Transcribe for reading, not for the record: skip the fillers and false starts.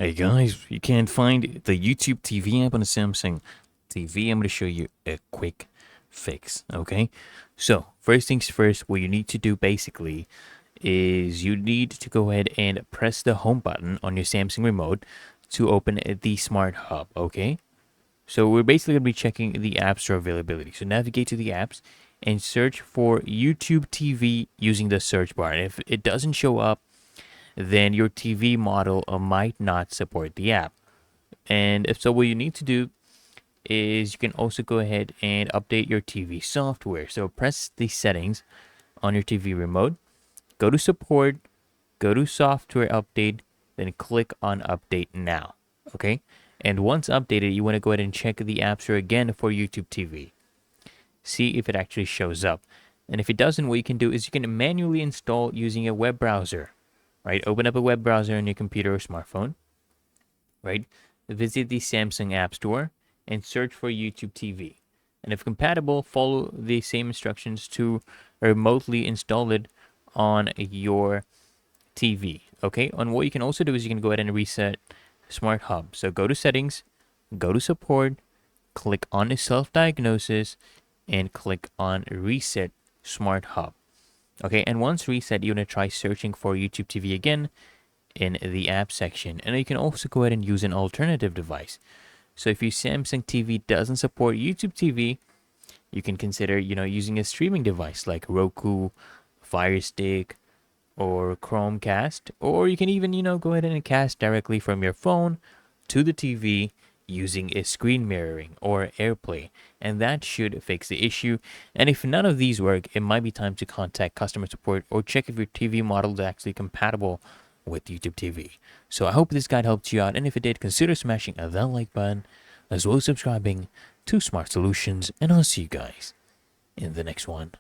Hey guys, you can't find the YouTube TV app on the Samsung TV. I'm going to show you a quick fix, okay? So, first things first, what you need to do basically is you need to go ahead and press the home button on your Samsung remote to open the Smart Hub, okay? So, we're basically going to be checking the App Store availability. So, navigate to the apps and search for YouTube TV using the search bar. And if it doesn't show up, then your TV model might not support the app. And if so, what you need to do is you can also go ahead and update your TV software. So press the settings on your TV remote, go to support, go to software update, then click on update now. Okay. And once updated, you want to go ahead and check the App Store again for YouTube TV. See if it actually shows up. And if it doesn't, what you can do is you can manually install using a web browser. Right? Open up a web browser on your computer or smartphone. Right? Visit the Samsung App Store and search for YouTube TV. And if compatible, follow the same instructions to remotely install it on your TV. Okay? And what you can also do is you can go ahead and reset Smart Hub. So go to settings, go to support, click on self-diagnosis, and click on reset Smart Hub. Okay, and once reset, you're going to try searching for YouTube TV again in the app section. And you can also go ahead and use an alternative device. So if your Samsung TV doesn't support YouTube TV, you can consider, using a streaming device like Roku, Fire Stick, or Chromecast. Or you can even, go ahead and cast directly from your phone to the TV using a screen mirroring or AirPlay, and that should fix the issue. And if none of these work, it might be time to contact customer support or check if your TV model is actually compatible with YouTube TV. So I hope this guide helped you out, and if it did, consider smashing that like button as well as subscribing to Smart Solutions, and I'll see you guys in the next one.